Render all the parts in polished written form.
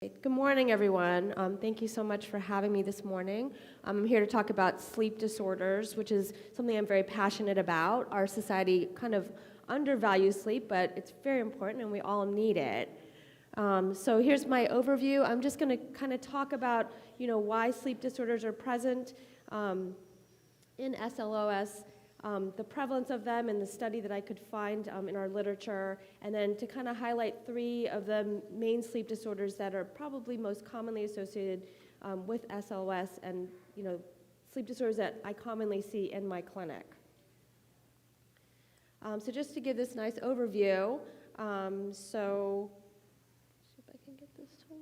Good morning, everyone. Thank you so much for having me this morning. I'm here to talk about sleep disorders, which is something I'm very passionate about. Our society kind of undervalues sleep, but it's very important and we all need it. So here's my overview. I'm just going to kind of talk about, why sleep disorders are present in SLOS, the prevalence of them and the study that I could find in our literature, and then to kind of highlight three of the main sleep disorders that are probably most commonly associated with SLOS and sleep disorders that I commonly see in my clinic. So just to give this nice overview, so see if I can get this to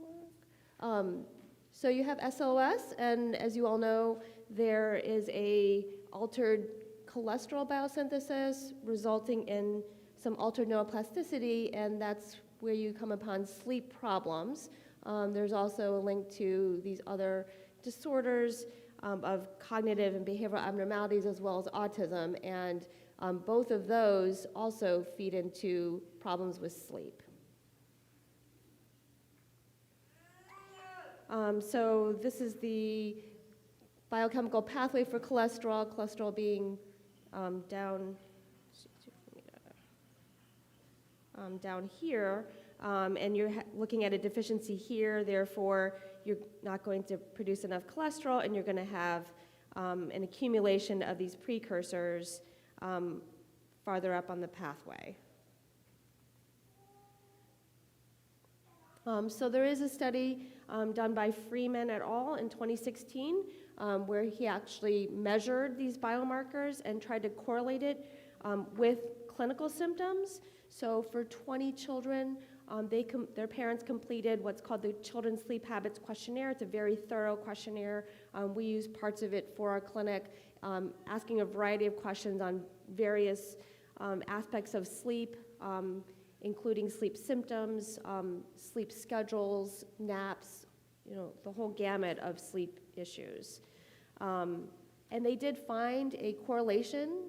work. So you have SLOS, and as you all know, there is a altered cholesterol biosynthesis resulting in some altered neuroplasticity, and that's where you come upon sleep problems. There's also a link to these other disorders of cognitive and behavioral abnormalities as well as autism, and both of those also feed into problems with sleep. So this is the biochemical pathway for cholesterol being down here, and you're looking at a deficiency here, therefore you're not going to produce enough cholesterol and you're going to have an accumulation of these precursors farther up on the pathway. So there is a study done by Freeman et al. In 2016 where he actually measured these biomarkers and tried to correlate it with clinical symptoms. So for 20 children, their parents completed what's called the Children's Sleep Habits Questionnaire. It's a very thorough questionnaire. We use parts of it for our clinic, asking a variety of questions on various aspects of sleep, including sleep symptoms, sleep schedules, naps, the whole gamut of sleep issues. And they did find a correlation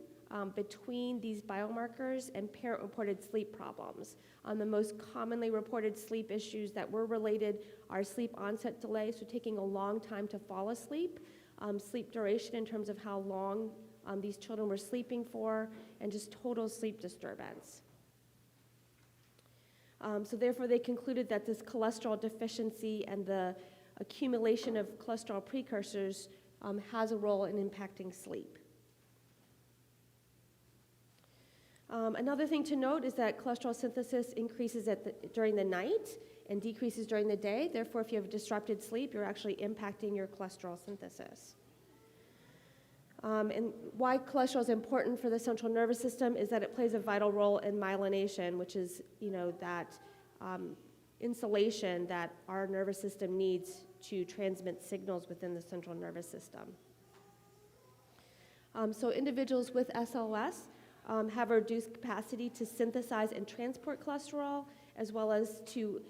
between these biomarkers and parent-reported sleep problems. The most commonly reported sleep issues that were related are sleep onset delay, so taking a long time to fall asleep, sleep duration in terms of how long these children were sleeping for, and just total sleep disturbance. So therefore, they concluded that this cholesterol deficiency and the accumulation of cholesterol precursors has a role in impacting sleep. Another thing to note is that cholesterol synthesis increases during the night and decreases during the day. Therefore, if you have disrupted sleep, you're actually impacting your cholesterol synthesis. And why cholesterol is important for the central nervous system is that it plays a vital role in myelination, which is, that insulation that our nervous system needs to transmit signals within the central nervous system. So individuals with SLOS have a reduced capacity to synthesize and transport cholesterol, as well as to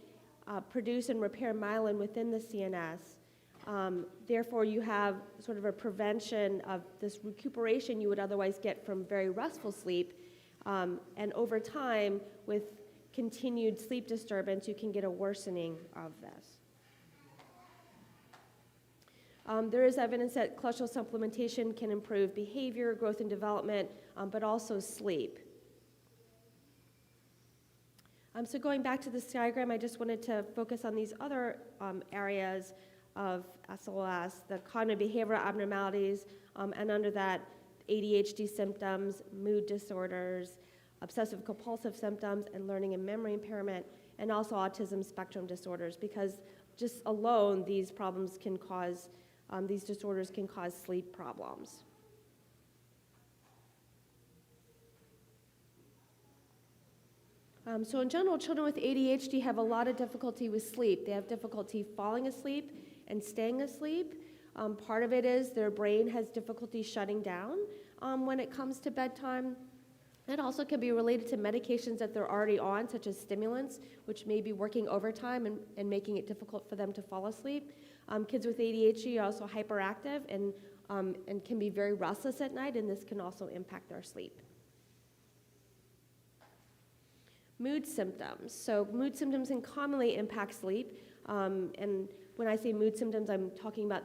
produce and repair myelin within the CNS. Therefore, you have sort of a prevention of this recuperation you would otherwise get from very restful sleep. And over time, with continued sleep disturbance, you can get a worsening of this. There is evidence that cholesterol supplementation can improve behavior, growth and development, but also sleep. So going back to this diagram, I just wanted to focus on these other areas of SLOS, the cognitive behavioral abnormalities, and under that, ADHD symptoms, mood disorders, obsessive compulsive symptoms, and learning and memory impairment, and also autism spectrum disorders, because just alone, these problems can cause, these disorders can cause sleep problems. So in general, children with ADHD have a lot of difficulty with sleep. They have difficulty falling asleep and staying asleep. Part of it is their brain has difficulty shutting down when it comes to bedtime. It also can be related to medications that they're already on, such as stimulants, which may be working overtime and making it difficult for them to fall asleep. Kids with ADHD are also hyperactive and can be very restless at night, and this can also impact their sleep. Mood symptoms. So mood symptoms can commonly impact sleep. And when I say mood symptoms, I'm talking about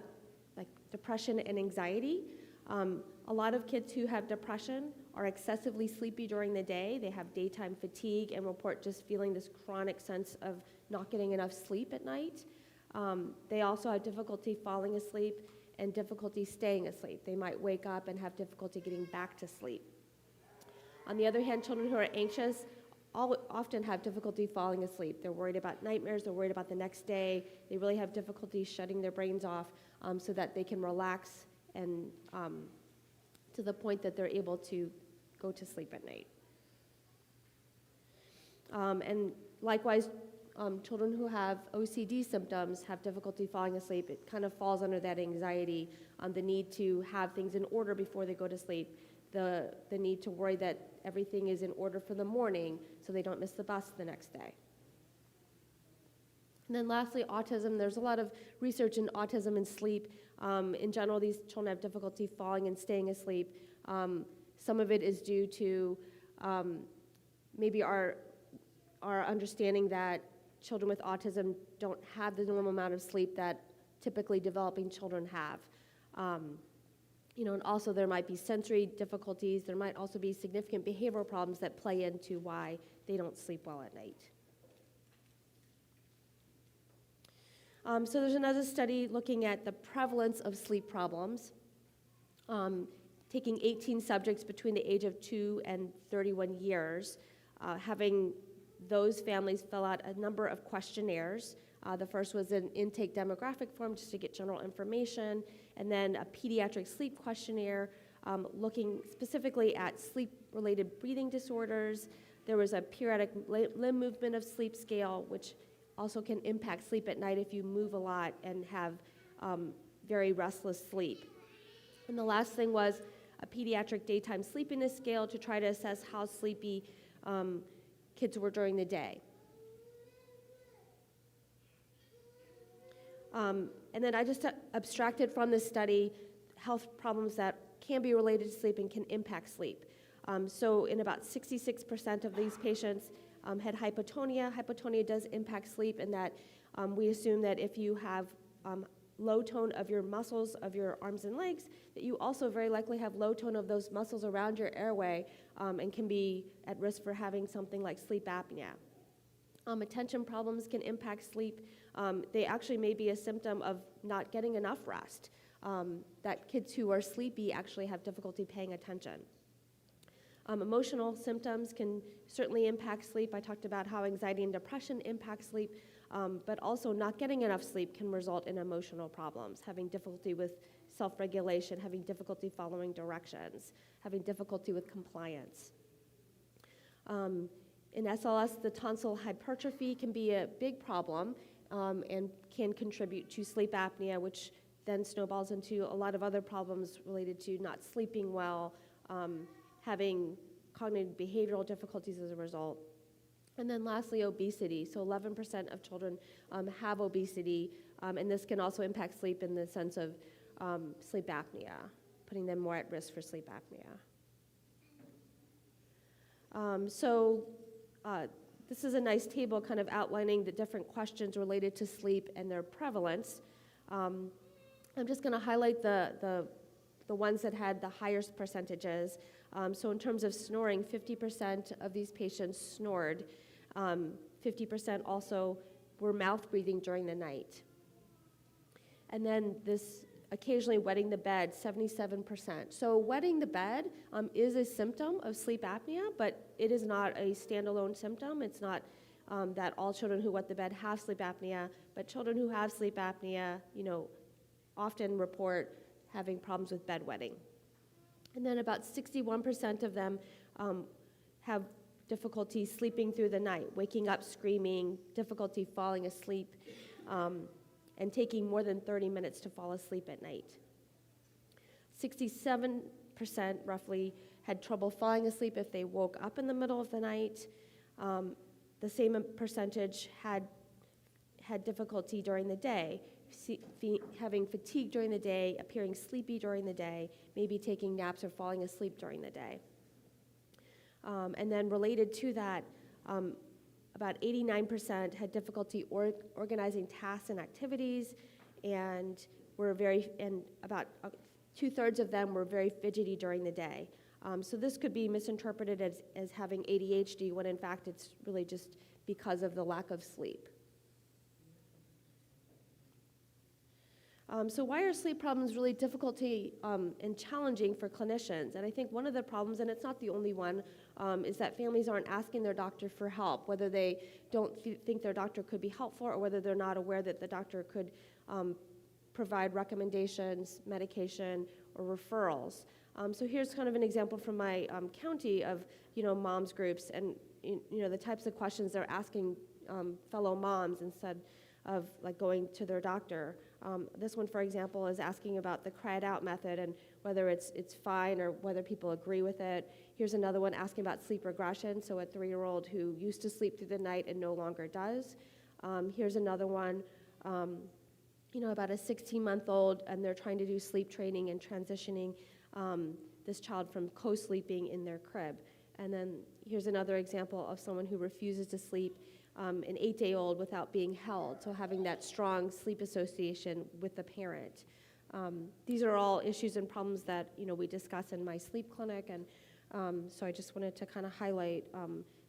like depression and anxiety. A lot of kids who have depression are excessively sleepy during the day. They have daytime fatigue and report just feeling this chronic sense of not getting enough sleep at night. They also have difficulty falling asleep and difficulty staying asleep. They might wake up and have difficulty getting back to sleep. On the other hand, children who are anxious often have difficulty falling asleep. They're worried about nightmares, they're worried about the next day. They really have difficulty shutting their brains off so that they can relax and to the point that they're able to go to sleep at night. And likewise, children who have OCD symptoms have difficulty falling asleep. It kind of falls under that anxiety, the need to have things in order before they go to sleep, the need to worry that everything is in order for the morning so they don't miss the bus the next day. And then lastly, autism. There's a lot of research in autism and sleep. In general, these children have difficulty falling and staying asleep. Some of it is due to maybe our understanding that children with autism don't have the normal amount of sleep that typically developing children have. And also there might be sensory difficulties. There might also be significant behavioral problems that play into why they don't sleep well at night. So there's another study looking at the prevalence of sleep problems, taking 18 subjects between the age of 2 and 31 years, having those families fill out a number of questionnaires. The first was an intake demographic form just to get general information, and then a pediatric sleep questionnaire looking specifically at sleep-related breathing disorders. There was a periodic limb movement of sleep scale, which also can impact sleep at night if you move a lot and have very restless sleep. And the last thing was a pediatric daytime sleepiness scale to try to assess how sleepy kids were during the day. And then I just abstracted from this study health problems that can be related to sleep and can impact sleep. So in about 66% of these patients had hypotonia. Hypotonia does impact sleep in that we assume that if you have low tone of your muscles of your arms and legs, that you also very likely have low tone of those muscles around your airway and can be at risk for having something like sleep apnea. Attention problems can impact sleep. They actually may be a symptom of not getting enough rest, that kids who are sleepy actually have difficulty paying attention. Emotional symptoms can certainly impact sleep. I talked about how anxiety and depression impact sleep, but also not getting enough sleep can result in emotional problems, having difficulty with self-regulation, having difficulty following directions, having difficulty with compliance. In SLS, the tonsil hypertrophy can be a big problem and can contribute to sleep apnea, which then snowballs into a lot of other problems related to not sleeping well, having cognitive behavioral difficulties as a result. And then lastly, obesity. So 11% of children have obesity, and this can also impact sleep in the sense of sleep apnea, putting them more at risk for sleep apnea. This is a nice table kind of outlining the different questions related to sleep and their prevalence. I'm just going to highlight the ones that had the highest percentages. So in terms of snoring, 50% of these patients snored. 50% also were mouth breathing during the night. And then this occasionally wetting the bed, 77%. So wetting the bed is a symptom of sleep apnea, but it is not a standalone symptom. It's not that all children who wet the bed have sleep apnea, but children who have sleep apnea, often report having problems with bedwetting. And then about 61% of them have difficulty sleeping through the night, waking up screaming, difficulty falling asleep, and taking more than 30 minutes to fall asleep at night. 67% roughly had trouble falling asleep if they woke up in the middle of the night. The same percentage had difficulty during the day, having fatigue during the day, appearing sleepy during the day, maybe taking naps or falling asleep during the day. And then related to that, about 89% had difficulty organizing tasks and activities, and about 2/3 of them were very fidgety during the day. So this could be misinterpreted as having ADHD, when in fact it's really just because of the lack of sleep. So why are sleep problems really difficult and challenging for clinicians? And I think one of the problems, and it's not the only one, is that families aren't asking their doctor for help, whether they don't think their doctor could be helpful or whether they're not aware that the doctor could provide recommendations, medication, or referrals. So here's kind of an example from my county of, moms groups and, the types of questions they're asking fellow moms instead of like going to their doctor. This one, for example, is asking about the cry it out method and whether it's fine or whether people agree with it. Here's another one asking about sleep regression, so a 3-year-old who used to sleep through the night and no longer does. Here's another one, about a 16-month-old, and they're trying to do sleep training and transitioning this child from co-sleeping in their crib. And then here's another example of someone who refuses to sleep, an 8-day-old, without being held, so having that strong sleep association with the parent. These are all issues and problems that we discuss in my sleep clinic, and so I just wanted to kind of highlight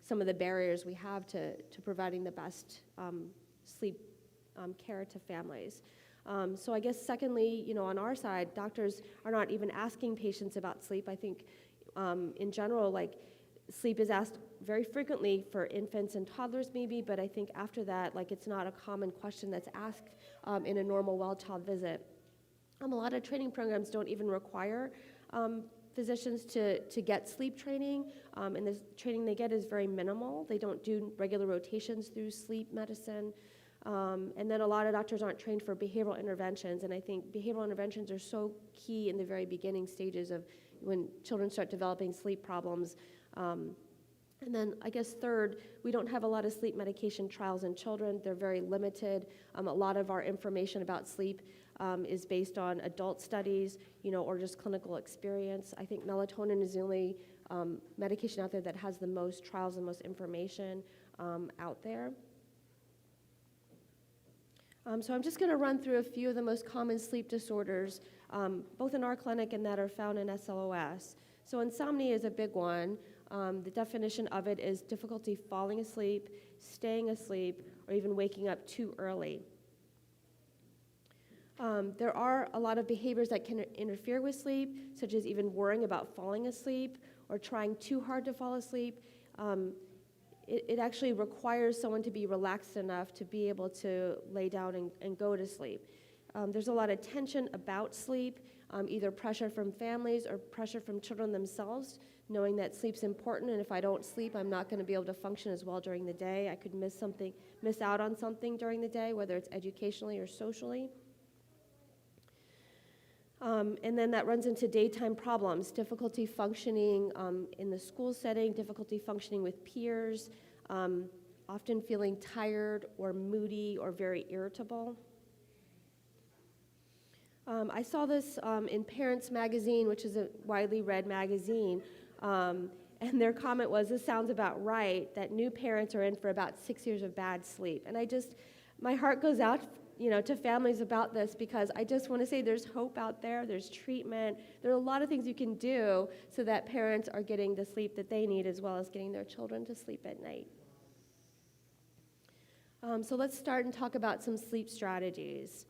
some of the barriers we have to providing the best sleep care to families. So I guess secondly, on our side, doctors are not even asking patients about sleep. I think in general, sleep is asked very frequently for infants and toddlers maybe, but I think after that, it's not a common question that's asked in a normal well-child visit. A lot of training programs don't even require physicians to get sleep training, and the training they get is very minimal. They don't do regular rotations through sleep medicine. And then a lot of doctors aren't trained for behavioral interventions, and I think behavioral interventions are so key in the very beginning stages of when children start developing sleep problems. And then I guess third, we don't have a lot of sleep medication trials in children. They're very limited. A lot of our information about sleep is based on adult studies, or just clinical experience. I think melatonin is the only medication out there that has the most trials and most information out there. So I'm just going to run through a few of the most common sleep disorders, both in our clinic and that are found in SLOS. So insomnia is a big one. The definition of it is difficulty falling asleep, staying asleep, or even waking up too early. There are a lot of behaviors that can interfere with sleep, such as even worrying about falling asleep or trying too hard to fall asleep. It actually requires someone to be relaxed enough to be able to lay down and go to sleep. There's a lot of tension about sleep, either pressure from families or pressure from children themselves, knowing that sleep's important, and if I don't sleep, I'm not going to be able to function as well during the day. I could miss out on something during the day, whether it's educationally or socially. And then that runs into daytime problems, difficulty functioning in the school setting, difficulty functioning with peers, often feeling tired or moody or very irritable. I saw this in Parents Magazine, which is a widely read magazine, and their comment was, "This sounds about right, that new parents are in for about 6 years of bad sleep." And my heart goes out to families about this, because I just want to say there's hope out there, there's treatment, there are a lot of things you can do so that parents are getting the sleep that they need as well as getting their children to sleep at night. So let's start and talk about some sleep strategies.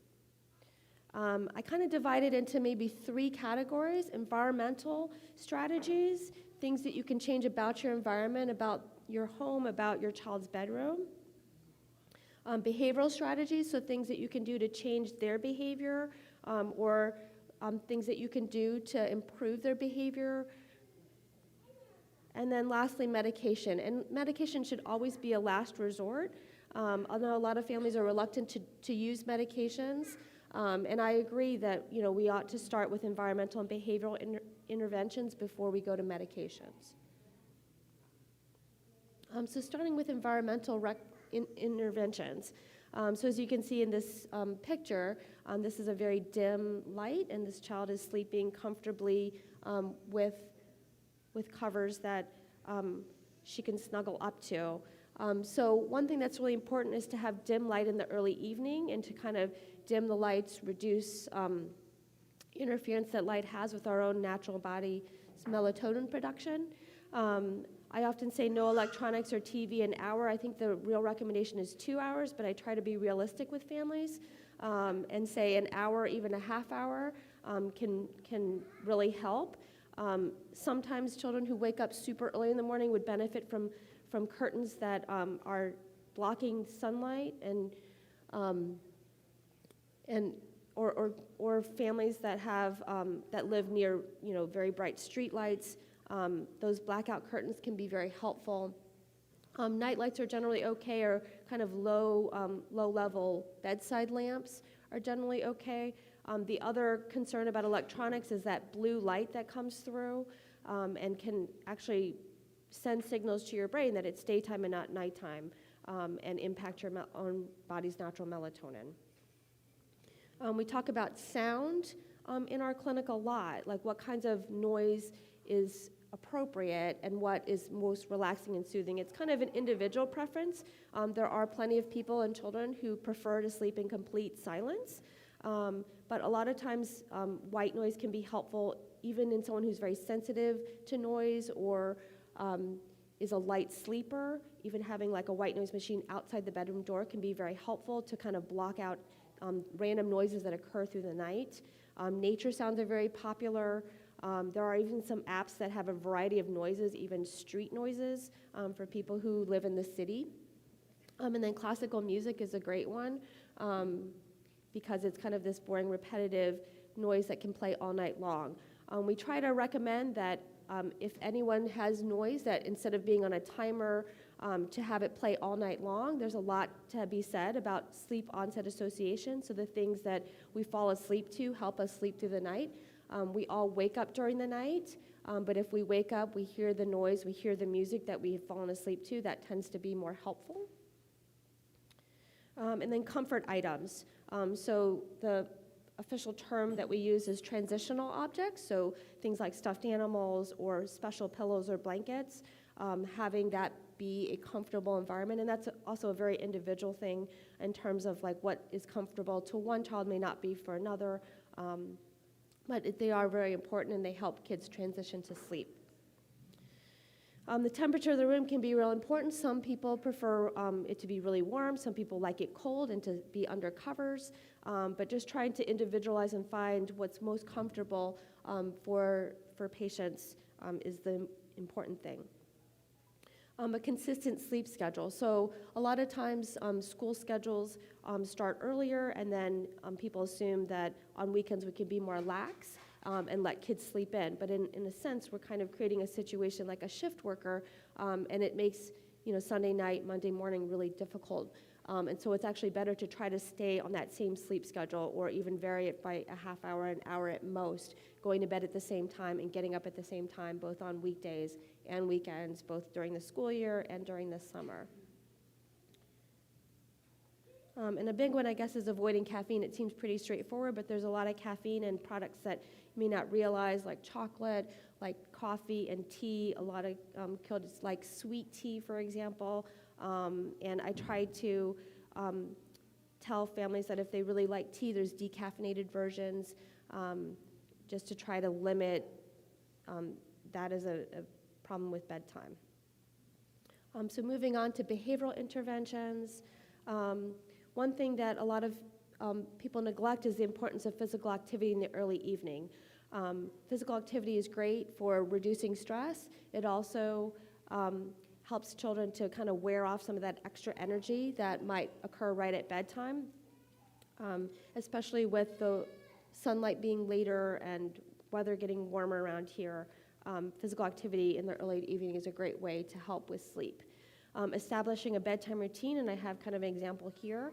I kind of divided into maybe 3 categories: environmental strategies, things that you can change about your environment, about your home, about your child's bedroom. Behavioral strategies, so things that you can do to change their behavior, or things that you can do to improve their behavior. And then lastly, medication. And medication should always be a last resort. Although a lot of families are reluctant to use medications, and I agree that we ought to start with environmental and behavioral interventions before we go to medications. So starting with environmental interventions. So as you can see in this picture, this is a very dim light, and this child is sleeping comfortably with covers that she can snuggle up to. So one thing that's really important is to have dim light in the early evening and to kind of dim the lights, reduce interference that light has with our own natural body's melatonin production. I often say no electronics or TV an hour. I think the real recommendation is 2 hours, but I try to be realistic with families and say an hour, even a half hour can really help. Sometimes children who wake up super early in the morning would benefit from curtains that are blocking sunlight or families that have that live near very bright street lights. Those blackout curtains can be very helpful. Night lights are generally okay, or kind of low-level bedside lamps are generally okay. The other concern about electronics is that blue light that comes through and can actually send signals to your brain that it's daytime and not nighttime and impact your own body's natural melatonin. We talk about sound in our clinic a lot, like what kinds of noise is appropriate and what is most relaxing and soothing. It's kind of an individual preference. There are plenty of people and children who prefer to sleep in complete silence, but a lot of times white noise can be helpful even in someone who's very sensitive to noise or is a light sleeper. Even having like a white noise machine outside the bedroom door can be very helpful to kind of block out random noises that occur through the night. Nature sounds are very popular. There are even some apps that have a variety of noises, even street noises, for people who live in the city. And then classical music is a great one because it's kind of this boring, repetitive noise that can play all night long. We try to recommend that if anyone has noise, that instead of being on a timer to have it play all night long, there's a lot to be said about sleep onset association. So the things that we fall asleep to help us sleep through the night. We all wake up during the night, but if we wake up, we hear the noise, we hear the music that we have fallen asleep to, that tends to be more helpful. And then comfort items. So the official term that we use is transitional objects, so things like stuffed animals or special pillows or blankets, having that be a comfortable environment, and that's also a very individual thing in terms of like what is comfortable to one child may not be for another. But they are very important and they help kids transition to sleep. The temperature of the room can be real important. Some people prefer it to be really warm. Some people like it cold and to be under covers. But just trying to individualize and find what's most comfortable for patients is the important thing. A consistent sleep schedule. So a lot of times school schedules start earlier, and then people assume that on weekends we can be more lax and let kids sleep in. But in a sense, we're kind of creating a situation like a shift worker, and it makes Sunday night, Monday morning really difficult. And so it's actually better to try to stay on that same sleep schedule or even vary it by a half hour, an hour at most, going to bed at the same time and getting up at the same time, both on weekdays and weekends, both during the school year and during the summer. And a big one, I guess, is avoiding caffeine. It seems pretty straightforward, but there's a lot of caffeine in products that you may not realize, like chocolate, like coffee and tea, a lot of kids like sweet tea, for example. And I try to tell families that if they really like tea, there's decaffeinated versions, just to try to limit that as a problem with bedtime. So moving on to behavioral interventions. One thing that a lot of people neglect is the importance of physical activity in the early evening. Physical activity is great for reducing stress. It also helps children to kind of wear off some of that extra energy that might occur right at bedtime, especially with the sunlight being later and weather getting warmer around here. Physical activity in the early evening is a great way to help with sleep. Establishing a bedtime routine, and I have kind of an example here.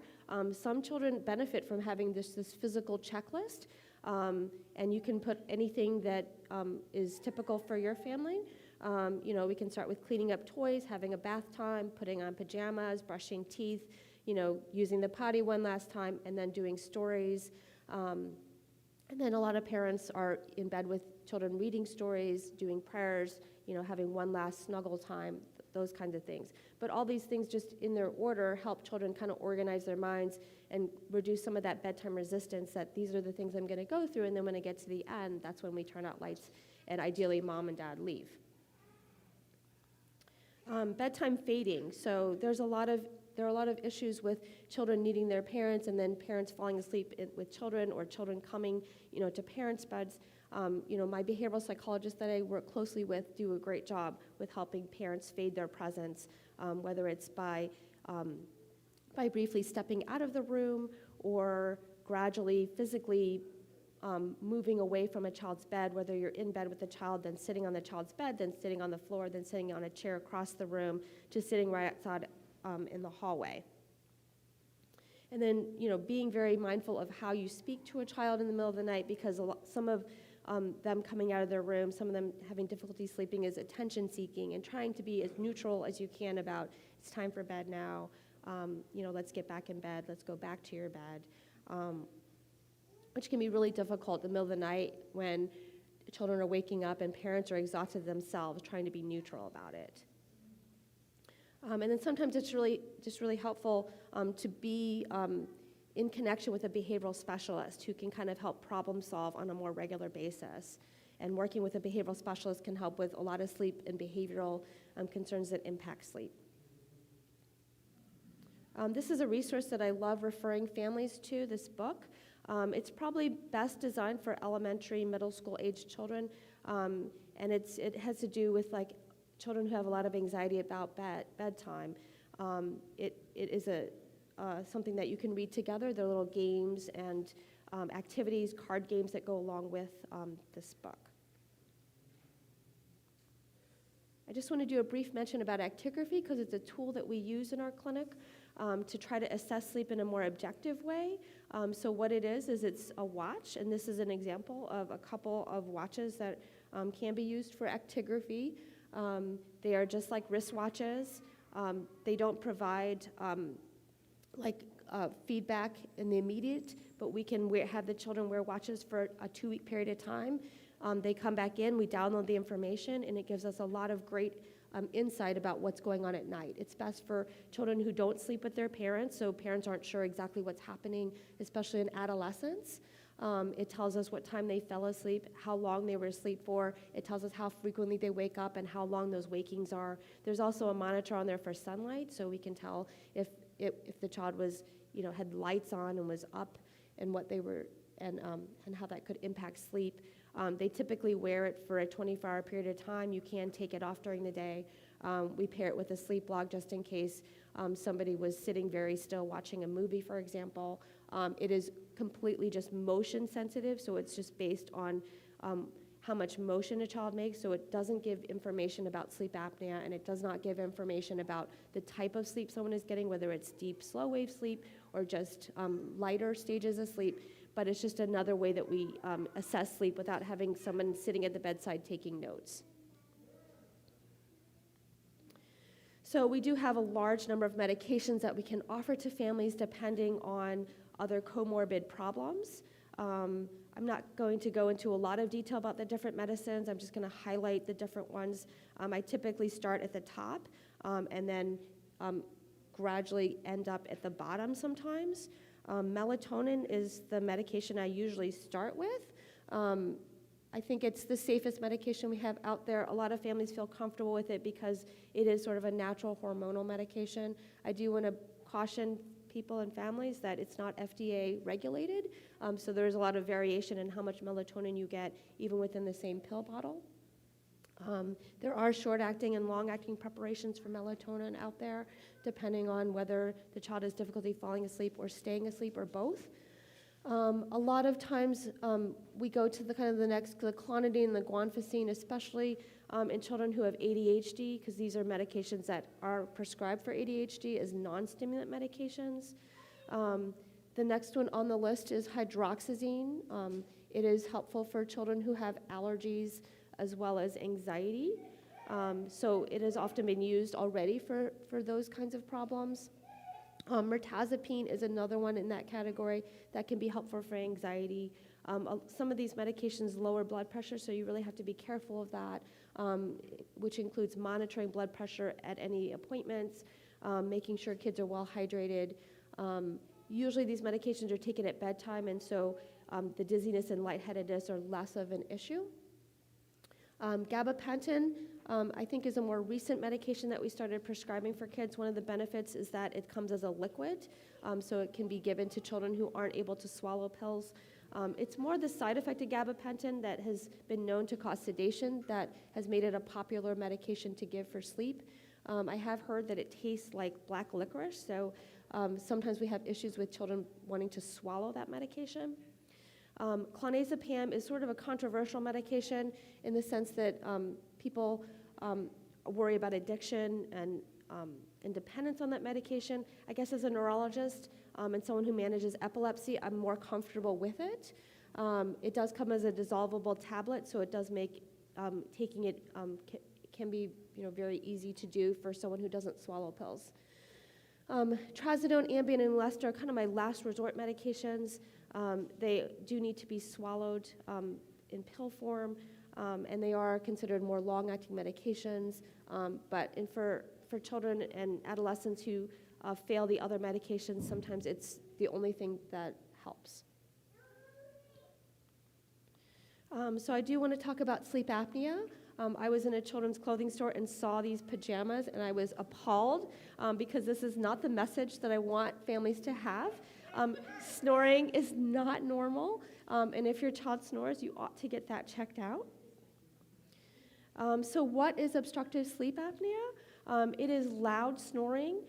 Some children benefit from having this physical checklist, and you can put anything that is typical for your family. We can start with cleaning up toys, having a bath time, putting on pajamas, brushing teeth, using the potty one last time, and then doing stories. And then a lot of parents are in bed with children reading stories, doing prayers, having one last snuggle time, those kinds of things. But all these things just in their order help children kind of organize their minds and reduce some of that bedtime resistance, that these are the things I'm going to go through, and then when I get to the end, that's when we turn out lights and ideally mom and dad leave. Bedtime fading. So there are a lot of issues with children needing their parents and then parents falling asleep with children, or children coming, to parents' beds. My behavioral psychologists that I work closely with do a great job with helping parents fade their presence, whether it's by briefly stepping out of the room or gradually physically moving away from a child's bed, whether you're in bed with the child, then sitting on the child's bed, then sitting on the floor, then sitting on a chair across the room, to sitting right outside in the hallway. And then, being very mindful of how you speak to a child in the middle of the night, because some of them coming out of their room, some of them having difficulty sleeping, is attention seeking, and trying to be as neutral as you can about, it's time for bed now, let's get back in bed, let's go back to your bed, which can be really difficult in the middle of the night when children are waking up and parents are exhausted themselves, trying to be neutral about it. And then sometimes it's really helpful to be in connection with a behavioral specialist who can kind of help problem solve on a more regular basis. And working with a behavioral specialist can help with a lot of sleep and behavioral concerns that impact sleep. This is a resource that I love referring families to, this book. It's probably best designed for elementary, middle school age children, and it has to do with children who have a lot of anxiety about bedtime. It is something that you can read together. There are little games and activities, card games that go along with this book. I just want to do a brief mention about Actigraphy, because it's a tool that we use in our clinic to try to assess sleep in a more objective way. So what it is it's a watch, and this is an example of a couple of watches that can be used for Actigraphy. They are just like wristwatches. They don't provide feedback in the immediate, but we can have the children wear watches for a 2-week period of time. They come back in, we download the information, and it gives us a lot of great insight about what's going on at night. It's best for children who don't sleep with their parents, so parents aren't sure exactly what's happening, especially in adolescence. It tells us what time they fell asleep, how long they were asleep for. It tells us how frequently they wake up and how long those wakings are. There's also a monitor on there for sunlight, so we can tell if the child was, had lights on and was up, and what they were, and how that could impact sleep. They typically wear it for a 24-hour period of time. You can take it off during the day. We pair it with a sleep log just in case somebody was sitting very still watching a movie, for example. It is completely just motion sensitive, so it's just based on how much motion a child makes. So it doesn't give information about sleep apnea, and it does not give information about the type of sleep someone is getting, whether it's deep, slow wave sleep or just lighter stages of sleep. But it's just another way that we assess sleep without having someone sitting at the bedside taking notes. So we do have a large number of medications that we can offer to families depending on other comorbid problems. I'm not going to go into a lot of detail about the different medicines. I'm just going to highlight the different ones. I typically start at the top and then gradually end up at the bottom sometimes. Melatonin is the medication I usually start with. I think it's the safest medication we have out there. A lot of families feel comfortable with it because it is sort of a natural hormonal medication. I do want to caution people and families that it's not FDA regulated, so there's a lot of variation in how much melatonin you get even within the same pill bottle. There are short-acting and long-acting preparations for melatonin out there, depending on whether the child has difficulty falling asleep or staying asleep or both. A lot of times we go to the clonidine and the guanfacine, especially in children who have ADHD, because these are medications that are prescribed for ADHD as non-stimulant medications. The next one on the list is hydroxyzine. It is helpful for children who have allergies as well as anxiety. So it has often been used already for those kinds of problems. Mirtazapine is another one in that category that can be helpful for anxiety. Some of these medications lower blood pressure, so you really have to be careful of that, which includes monitoring blood pressure at any appointments, making sure kids are well hydrated. Usually these medications are taken at bedtime, and so the dizziness and lightheadedness are less of an issue. Gabapentin, I think, is a more recent medication that we started prescribing for kids. One of the benefits is that it comes as a liquid, so it can be given to children who aren't able to swallow pills. It's more the side effect of gabapentin that has been known to cause sedation that has made it a popular medication to give for sleep. I have heard that it tastes like black licorice, so sometimes we have issues with children wanting to swallow that medication. Clonazepam is sort of a controversial medication in the sense that people worry about addiction and dependence on that medication. I guess as a neurologist and someone who manages epilepsy, I'm more comfortable with it. It does come as a dissolvable tablet, so it does make taking it can be very easy to do for someone who doesn't swallow pills. Trazodone, Ambien, and Lester are kind of my last resort medications. They do need to be swallowed in pill form, and they are considered more long-acting medications. But for children and adolescents who fail the other medications, sometimes it's the only thing that helps. So I do want to talk about sleep apnea. I was in a children's clothing store and saw these pajamas, and I was appalled because this is not the message that I want families to have. Snoring is not normal, and if your child snores, you ought to get that checked out. So what is obstructive sleep apnea? It is loud snoring.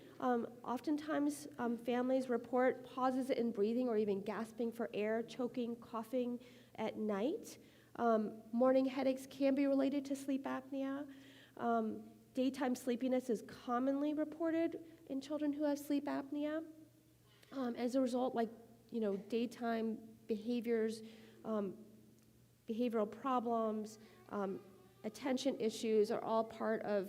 Oftentimes, families report pauses in breathing or even gasping for air, choking, coughing at night. Morning headaches can be related to sleep apnea. Daytime sleepiness is commonly reported in children who have sleep apnea. As a result, daytime behaviors, behavioral problems, attention issues are all part of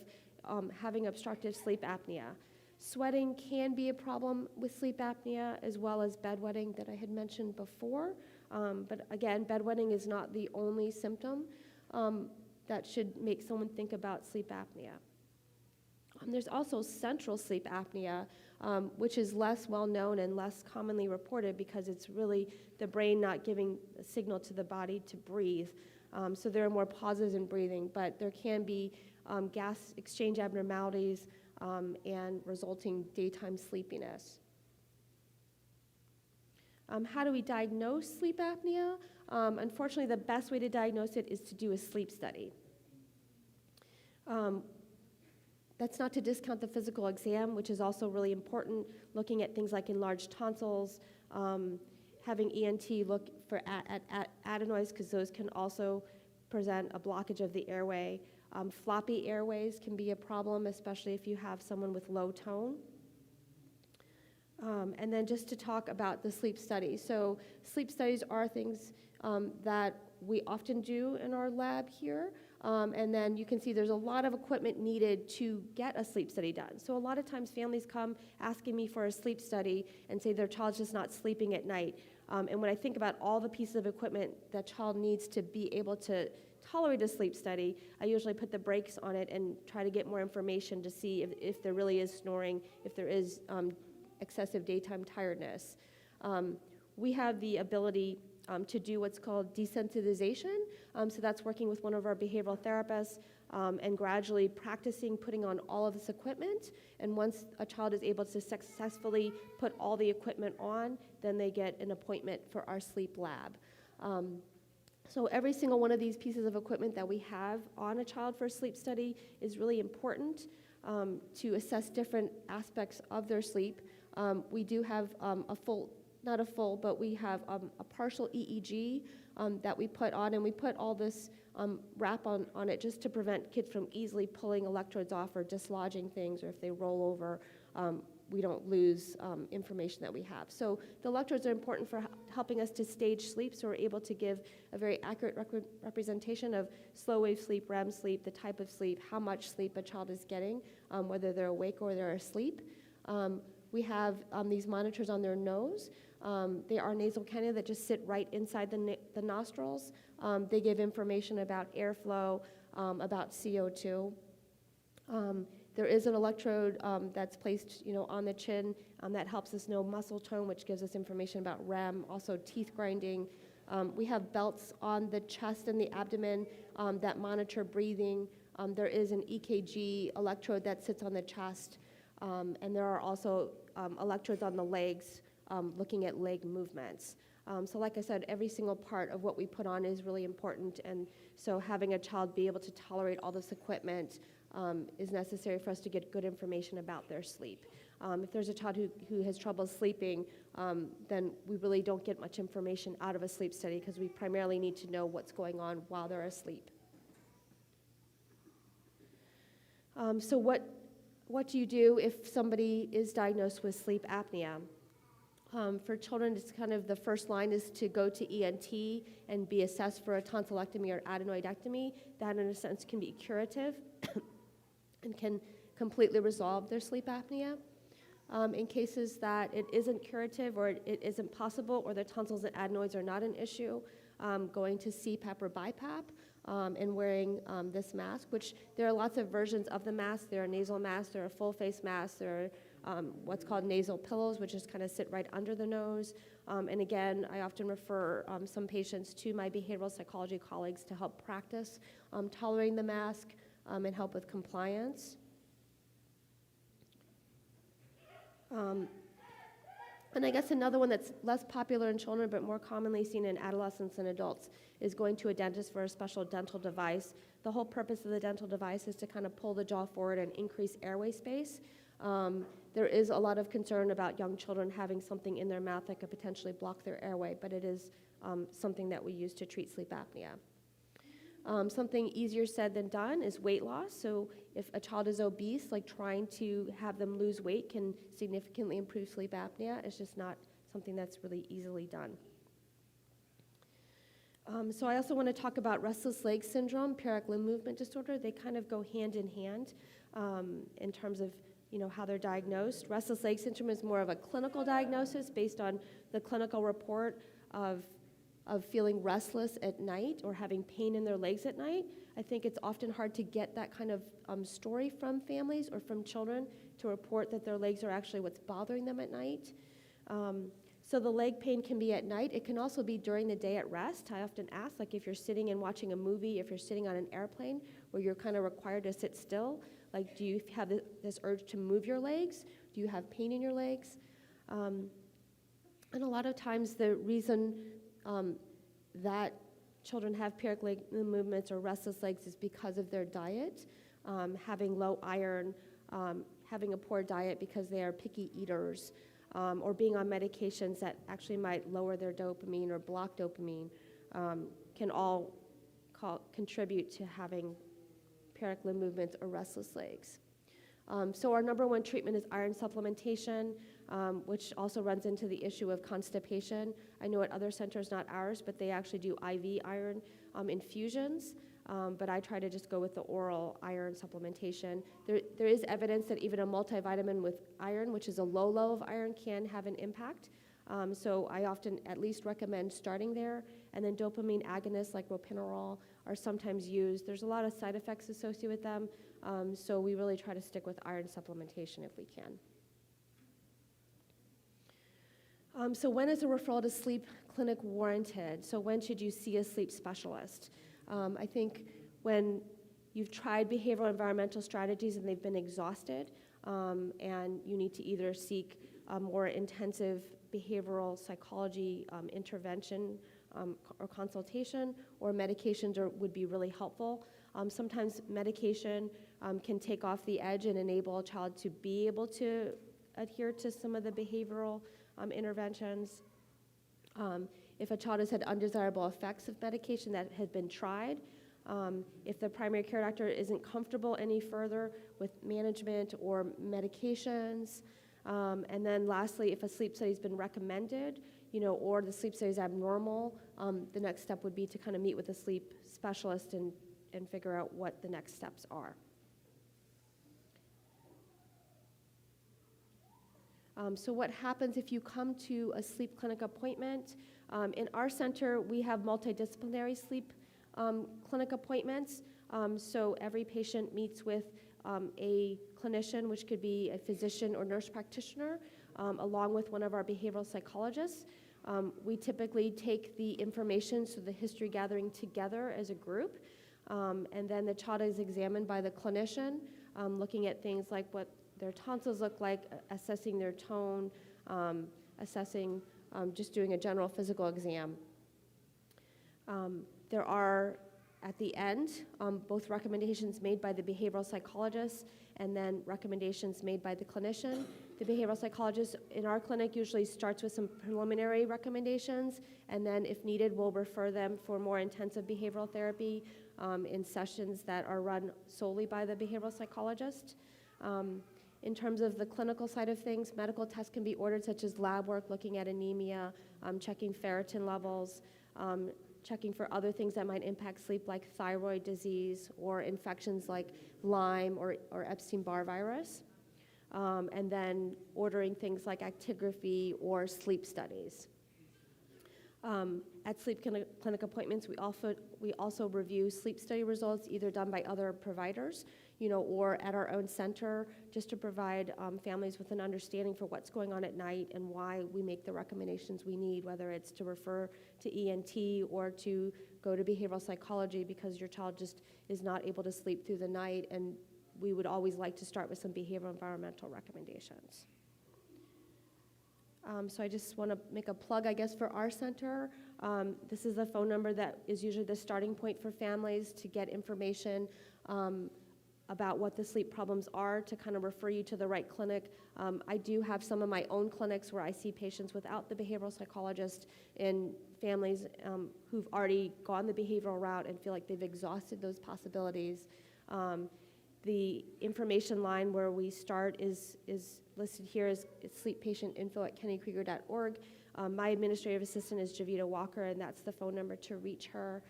having obstructive sleep apnea. Sweating can be a problem with sleep apnea, as well as bedwetting that I had mentioned before. But again, bedwetting is not the only symptom that should make someone think about sleep apnea. There's also central sleep apnea, which is less well known and less commonly reported because it's really the brain not giving a signal to the body to breathe. So there are more pauses in breathing, but there can be gas exchange abnormalities and resulting daytime sleepiness. How do we diagnose sleep apnea? Unfortunately, the best way to diagnose it is to do a sleep study. That's not to discount the physical exam, which is also really important, looking at things like enlarged tonsils, having ENT look for at adenoids, because those can also present a blockage of the airway. Floppy airways can be a problem, especially if you have someone with low tone. And then just to talk about the sleep study. So sleep studies are things that we often do in our lab here. And then you can see there's a lot of equipment needed to get a sleep study done. So a lot of times families come asking me for a sleep study and say their child's just not sleeping at night. And when I think about all the pieces of equipment that child needs to be able to tolerate a sleep study, I usually put the brakes on it and try to get more information to see if there really is snoring, if there is excessive daytime tiredness. We have the ability to do what's called desensitization. So that's working with one of our behavioral therapists and gradually practicing putting on all of this equipment. And once a child is able to successfully put all the equipment on, then they get an appointment for our sleep lab. So every single one of these pieces of equipment that we have on a child for a sleep study is really important to assess different aspects of their sleep. We do have but we have a partial EEG that we put on, and we put all this wrap on it just to prevent kids from easily pulling electrodes off or dislodging things, or if they roll over, we don't lose information that we have. So the electrodes are important for helping us to stage sleep, so we're able to give a very accurate representation of slow wave sleep, REM sleep, the type of sleep, how much sleep a child is getting, whether they're awake or they're asleep. We have these monitors on their nose. They are nasal cannula that just sit right inside the nostrils. They give information about airflow, about CO2. There is an electrode that's placed, on the chin that helps us know muscle tone, which gives us information about REM, also teeth grinding. We have belts on the chest and the abdomen that monitor breathing. There is an EKG electrode that sits on the chest, and there are also electrodes on the legs looking at leg movements. So like I said, every single part of what we put on is really important, and so having a child be able to tolerate all this equipment is necessary for us to get good information about their sleep. If there's a child who has trouble sleeping, then we really don't get much information out of a sleep study because we primarily need to know what's going on while they're asleep. So what do you do if somebody is diagnosed with sleep apnea? For children, it's kind of the first line is to go to ENT and be assessed for a tonsillectomy or adenoidectomy. That, in a sense, can be curative and can completely resolve their sleep apnea. In cases that it isn't curative or it isn't possible or the tonsils and adenoids are not an issue, going to CPAP or BiPAP and wearing this mask, which there are lots of versions of the mask. There are nasal masks, there are full face masks, there are what's called nasal pillows, which just kind of sit right under the nose. And again, I often refer some patients to my behavioral psychology colleagues to help practice tolerating the mask and help with compliance. And I guess another one that's less popular in children but more commonly seen in adolescents and adults is going to a dentist for a special dental device. The whole purpose of the dental device is to kind of pull the jaw forward and increase airway space. There is a lot of concern about young children having something in their mouth that could potentially block their airway, but it is something that we use to treat sleep apnea. Something easier said than done is weight loss. So if a child is obese, like trying to have them lose weight can significantly improve sleep apnea. It's just not something that's really easily done. So I also want to talk about restless leg syndrome, pyrrhic limb movement disorder. They kind of go hand in hand in terms of how they're diagnosed. Restless leg syndrome is more of a clinical diagnosis based on the clinical report of feeling restless at night or having pain in their legs at night. I think it's often hard to get that kind of story from families or from children to report that their legs are actually what's bothering them at night. So the leg pain can be at night. It can also be during the day at rest. I often ask, like if you're sitting and watching a movie, if you're sitting on an airplane where you're kind of required to sit still, like do you have this urge to move your legs? Do you have pain in your legs? And a lot of times the reason that children have pyrrhic leg movements or restless legs is because of their diet, having low iron, having a poor diet because they are picky eaters, or being on medications that actually might lower their dopamine or block dopamine, can all contribute to having pyrrhic limb movements or restless legs. So our number one treatment is iron supplementation, which also runs into the issue of constipation. I know at other centers, not ours, but they actually do IV iron infusions, but I try to just go with the oral iron supplementation. There is evidence that even a multivitamin with iron, which is a low of iron, can have an impact. So I often at least recommend starting there, and then dopamine agonists like ropinirole are sometimes used. There's a lot of side effects associated with them, so we really try to stick with iron supplementation if we can. So when is a referral to sleep clinic warranted? So when should you see a sleep specialist? I think when you've tried behavioral environmental strategies and they've been exhausted, and you need to either seek a more intensive behavioral psychology intervention or consultation, or medications would be really helpful. Sometimes medication can take off the edge and enable a child to be able to adhere to some of the behavioral interventions. If a child has had undesirable effects of medication that has been tried, if the primary care doctor isn't comfortable any further with management or medications, and then lastly, if a sleep study has been recommended, or the sleep study is abnormal, the next step would be to kind of meet with a sleep specialist and figure out what the next steps are. So what happens if you come to a sleep clinic appointment? In our center, we have multidisciplinary sleep clinic appointments. So every patient meets with a clinician, which could be a physician or nurse practitioner, along with one of our behavioral psychologists. We typically take the information, so the history gathering, together as a group, and then the child is examined by the clinician, looking at things like what their tonsils look like, assessing their tone, assessing, just doing a general physical exam. There are, at the end, both recommendations made by the behavioral psychologist and then recommendations made by the clinician. The behavioral psychologist in our clinic usually starts with some preliminary recommendations, and then if needed, we'll refer them for more intensive behavioral therapy in sessions that are run solely by the behavioral psychologist. In terms of the clinical side of things, medical tests can be ordered, such as lab work, looking at anemia, checking ferritin levels, checking for other things that might impact sleep, like thyroid disease or infections like Lyme or Epstein-Barr virus, and then ordering things like actigraphy or sleep studies. At sleep clinic appointments, we also review sleep study results, either done by other providers, or at our own center, just to provide families with an understanding for what's going on at night and why we make the recommendations we need, whether it's to refer to ENT or to go to behavioral psychology because your child just is not able to sleep through the night, and we would always like to start with some behavioral environmental recommendations. So I just want to make a plug, I guess, for our center. This is a phone number that is usually the starting point for families to get information about what the sleep problems are, to kind of refer you to the right clinic. I do have some of my own clinics where I see patients without the behavioral psychologist in families who've already gone the behavioral route and feel like they've exhausted those possibilities. The information line where we start is listed here as sleeppatientinfo@kennykrieger.org. My administrative assistant is Javita Walker, and that's the phone number to reach her.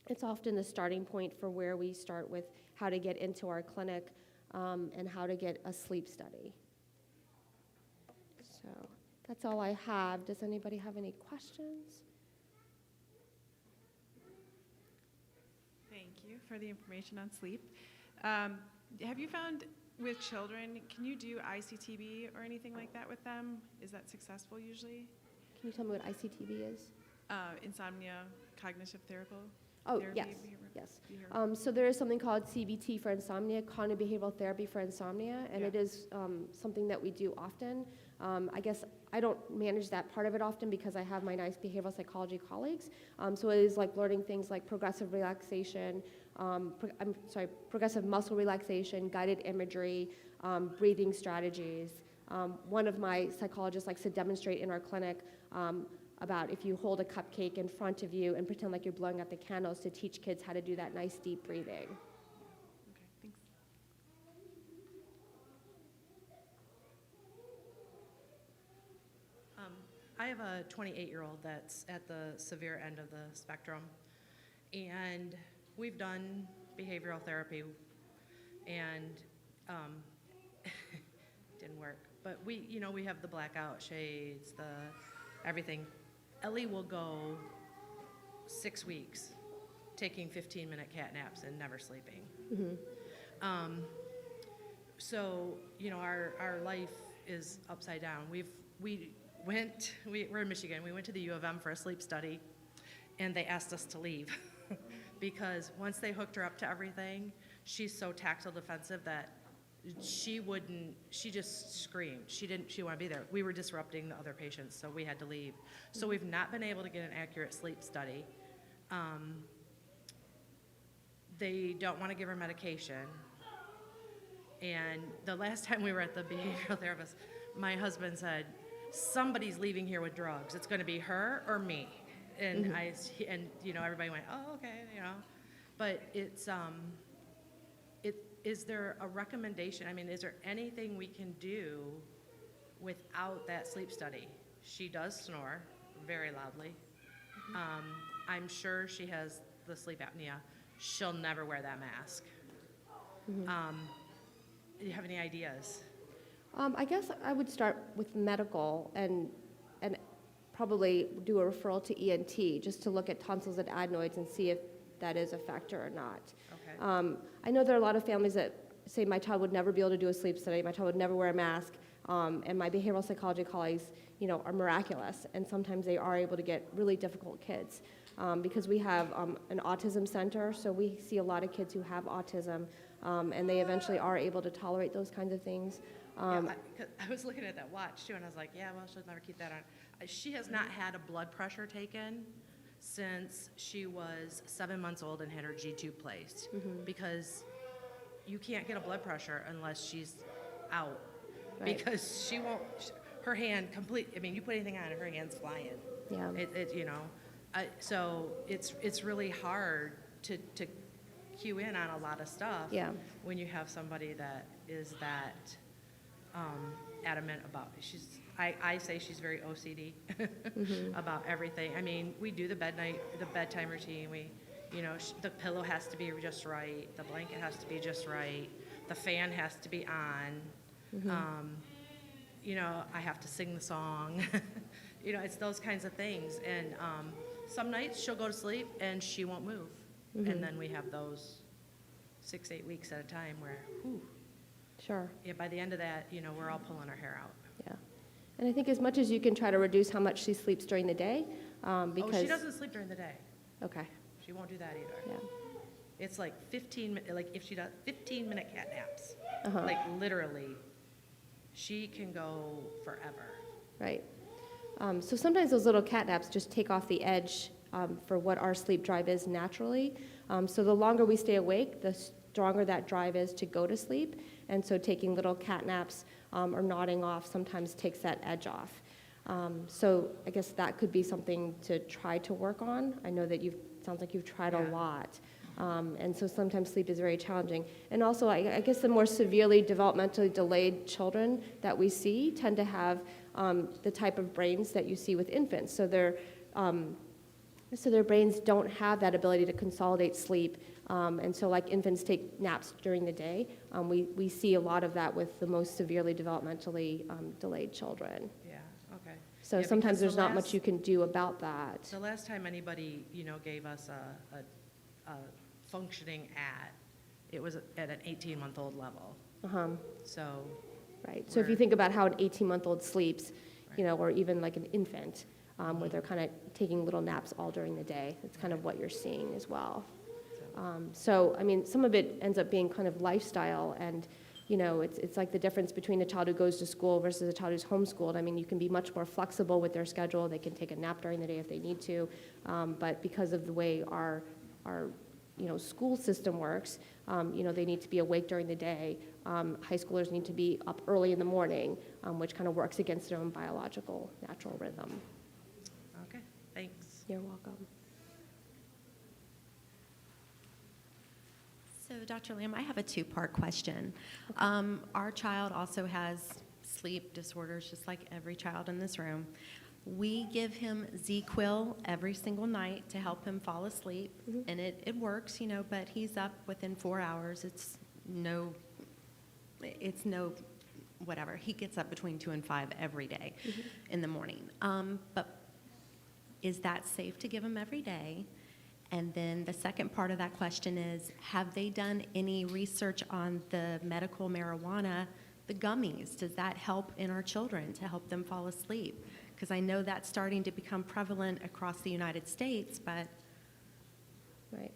It's often the starting point for where we start with how to get into our clinic and how to get a sleep study. So that's all I have. Does anybody have any questions? Thank you for the information on sleep. Have you found with children, can you do ICTB or anything like that with them? Is that successful usually? Can you tell me what ICTB is? Insomnia, cognitive therapy. Oh, yes. So there is something called CBT for insomnia, cognitive behavioral therapy for insomnia, and it is something that we do often. I guess I don't manage that part of it often because I have my nice behavioral psychology colleagues. So it is like learning things like progressive relaxation, progressive muscle relaxation, guided imagery, breathing strategies. One of my psychologists likes to demonstrate in our clinic about if you hold a cupcake in front of you and pretend like you're blowing out the candles, to teach kids how to do that nice deep breathing. Okay, thanks. I have a 28-year-old that's at the severe end of the spectrum, and we've done behavioral therapy, and didn't work. But we have the blackout shades, the everything. Ellie will go 6 weeks taking 15-minute cat naps and never sleeping. Mm-hmm. So, our life is upside down. We're in Michigan. We went to the U of M for a sleep study, and they asked us to leave because once they hooked her up to everything, she's so tactile defensive that she just screamed. She didn't want to be there. We were disrupting the other patients, so we had to leave. So we've not been able to get an accurate sleep study. They don't want to give her medication. And the last time we were at the behavioral therapist, my husband said, somebody's leaving here with drugs. It's going to be her or me. And everybody went, oh, okay, But it's, is there a recommendation? I mean, is there anything we can do without that sleep study? She does snore very loudly. Mm-hmm. I'm sure she has the sleep apnea. She'll never wear that mask. Mm-hmm. Do you have any ideas? I guess I would start with medical and probably do a referral to ENT just to look at tonsils and adenoids and see if that is a factor or not. Okay. I know there are a lot of families that say my child would never be able to do a sleep study, my child would never wear a mask, and my behavioral psychology colleagues, are miraculous, and sometimes they are able to get really difficult kids. Because we have an autism center, so we see a lot of kids who have autism, and they eventually are able to tolerate those kinds of things. Yeah, 'cause I was looking at that watch too, and I was like, yeah, well, she'll never keep that on. She has not had a blood pressure taken since she was 7 months old and had her G2 placed, because you can't get a blood pressure unless she's out, Right. because she won't, her hand you put anything on it, her hand's flying. Yeah. So it's really hard to cue in on a lot of stuff. Yeah. When you have somebody that is that adamant about, I say she's very OCD about everything. I mean, we do the bedtime routine. The pillow has to be just right. The blanket has to be just right. The fan has to be on. I have to sing the song. It's those kinds of things. And some nights she'll go to sleep and she won't move. And then we have those 6-8 weeks at a time where, Sure. yeah, by the end of that, we're all pulling our hair out. Yeah. And I think as much as you can try to reduce how much she sleeps during the day, because... Oh, she doesn't sleep during the day. Okay. She won't do that either. Yeah. It's like if she does 15-minute cat naps, Uh-huh. like literally, she can go forever. Right. So sometimes those little cat naps just take off the edge for what our sleep drive is naturally. So the longer we stay awake, the stronger that drive is to go to sleep. And so taking little cat naps or nodding off sometimes takes that edge off. So I guess that could be something to try to work on. I know that sounds like you've tried a lot. And so sometimes sleep is very challenging. And also, I guess the more severely developmentally delayed children that we see tend to have the type of brains that you see with infants. So their brains don't have that ability to consolidate sleep. And so like infants take naps during the day, we see a lot of that with the most severely developmentally delayed children. Yeah, okay. So Yeah, sometimes because there's not much you can do about that. The last time anybody, gave us a functioning it was at an 18-month-old level. Uh-huh. So, Right. So if you think about how an 18-month-old sleeps, Right. Or even like an infant, where they're kind of taking little naps all during the day, that's kind of what you're seeing as well. So, I mean, some of it ends up being kind of lifestyle, and, it's like the difference between a child who goes to school versus a child who's homeschooled. I mean, you can be much more flexible with their schedule. They can take a nap during the day if they need to, but because of the way our school system works, they need to be awake during the day. High schoolers need to be up early in the morning, which kind of works against their own biological natural rhythm. okay, thanks. You're welcome. So, Dr. Lamb, I have a two-part question. Our child also has sleep disorders, just like every child in this room. We give him Z-Quil every single night to help him fall asleep, and it works, but he's up within 4 hours. It's no whatever. He gets up between 2 and 5 every day in the morning. But is that safe to give him every day? And then the second part of that question is, have they done any research on the medical marijuana, the gummies? Does that help in our children to help them fall asleep? Because I know that's starting to become prevalent across the United States, but... Right.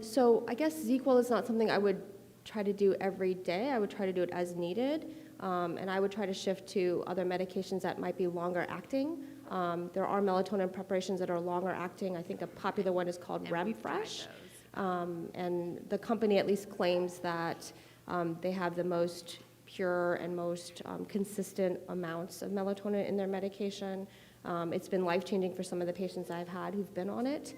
So I guess Z-Quil is not something I would try to do every day. I would try to do it as needed, and I would try to shift to other medications that might be longer acting. There are melatonin preparations that are longer acting. I think a popular one is called REM Fresh, and the company at least claims that they have the most pure and most consistent amounts of melatonin in their medication. It's been life-changing for some of the patients I've had who've been on it.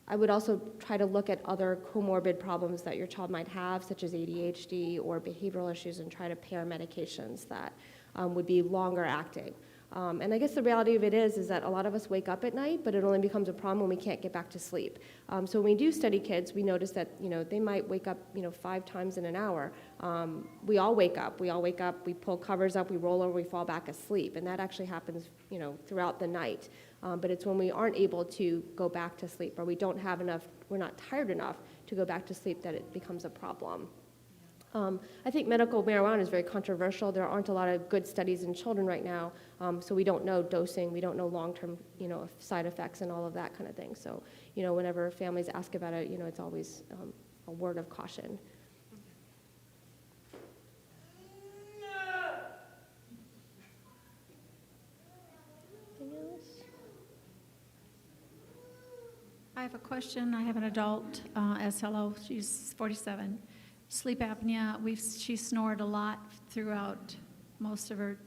I would also try to look at other comorbid problems that your child might have, such as ADHD or behavioral issues, and try to pair medications that would be longer acting. And I guess the reality of it is that a lot of us wake up at night, but it only becomes a problem when we can't get back to sleep. So when we do study kids, we notice that, they might wake up, 5 times in an hour. We all wake up, we pull covers up, we roll over, we fall back asleep. And that actually happens, throughout the night. But it's when we aren't able to go back to sleep, or we don't have enough, we're not tired enough to go back to sleep, that it becomes a problem. I think medical marijuana is very controversial. There aren't a lot of good studies in children right now, so we don't know dosing, we don't know long-term, side effects and all of that kind of thing. So, whenever families ask about it, it's always a word of caution. Anything else? I have a question. I have an adult, SLO, she's 47. Sleep apnea, she snored a lot throughout most of her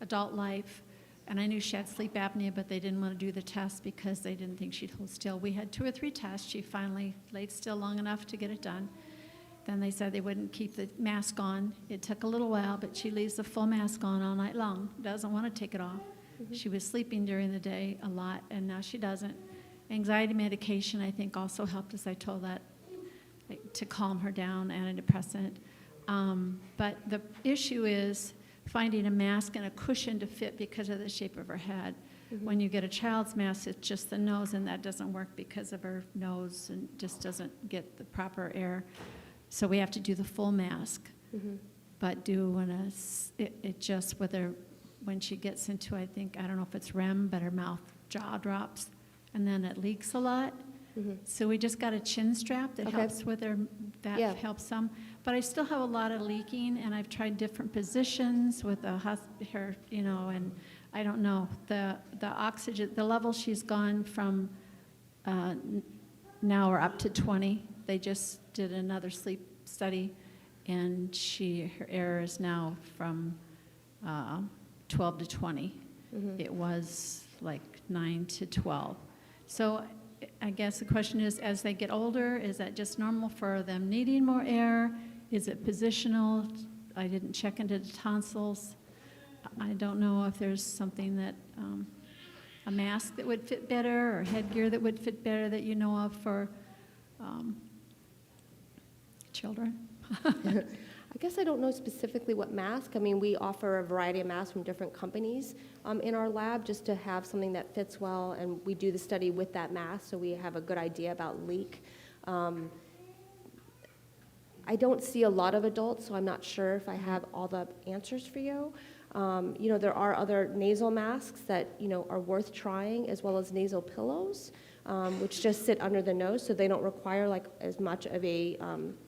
adult life, and I knew she had sleep apnea, but they didn't want to do the test because they didn't think she'd hold still. We had 2 or 3 tests. She finally laid still long enough to get it done. Then they said they wouldn't keep the mask on. It took a little while, but she leaves the full mask on all night long, doesn't want to take it off. Mm-hmm. She was sleeping during the day a lot, and now she doesn't. Anxiety medication, I think, also helped us. I told that to calm her down, antidepressant. But the issue is finding a mask and a cushion to fit because of the shape of her head. Mm-hmm. When you get a child's mask, it's just the nose, and that doesn't work because of her nose and just doesn't get the proper air. So we have to do the full mask. Mm-hmm. But it just, when she gets into, I don't know if it's REM, but her jaw drops, and then it leaks a lot. Mm-hmm. So we just got a chin strap that Okay. helps with her, that Yeah. helps some. But I still have a lot of leaking, and I've tried different positions with her, and I don't know. The oxygen, the level she's gone from now we're up to 20. They just did another sleep study, and her air is now from 12 to 20. Mm-hmm. It was like 9 to 12. So I guess the question is, as they get older, is that just normal for them needing more air? Is it positional? I didn't check into the tonsils. I don't know if there's something that, a mask that would fit better, or headgear that would fit better that you know of for children. I guess I don't know specifically what mask. I mean, we offer a variety of masks from different companies in our lab, just to have something that fits well, and we do the study with that mask, so we have a good idea about leak. I don't see a lot of adults, so I'm not sure if I have all the answers for you. There are other nasal masks that, are worth trying, as well as nasal pillows, which just sit under the nose, so they don't require like as much of a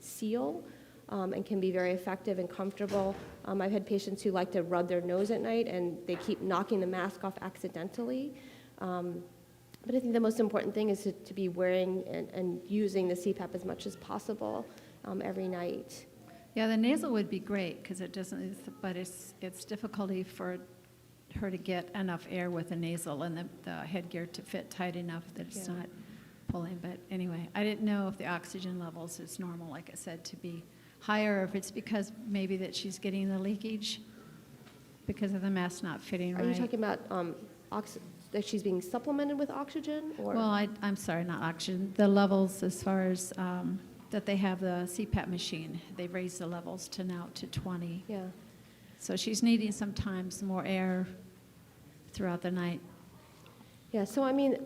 seal. And can be very effective and comfortable. I've had patients who like to rub their nose at night, and they keep knocking the mask off accidentally. But I think the most important thing is to be wearing and using the CPAP as much as possible every night. Yeah, the nasal would be great because it doesn't, but it's difficulty for her to get enough air with the nasal and the headgear to fit tight enough that it's not pulling. But anyway, I didn't know if the oxygen levels is normal, like I said, to be higher, or if it's because maybe that she's getting the leakage because of the mask not fitting right. Are you talking about that she's being supplemented with oxygen? Or? Well, I'm sorry, not oxygen. The levels as far as that they have the CPAP machine. They've raised the levels to now to 20. Yeah. So she's needing sometimes more air throughout the night. Yeah, so I mean,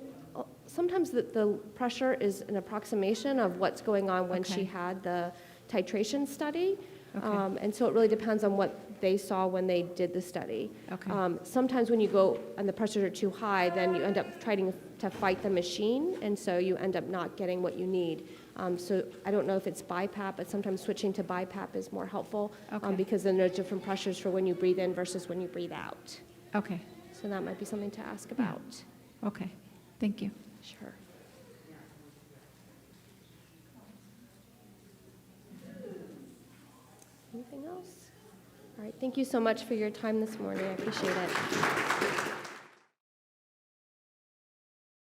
sometimes the pressure is an approximation of what's going on when she had the titration study. Okay. And so it really depends on what they saw when they did the study. Okay. Sometimes when you go and the pressures are too high, then you end up trying to fight the machine, and so you end up not getting what you need. So I don't know if it's BiPAP, but sometimes switching to BiPAP is more helpful because then there's different pressures for when you breathe in versus when you breathe out. Okay. So that might be something to ask about. Okay. Thank you. Sure. Anything else? All right, thank you so much for your time this morning. I appreciate it.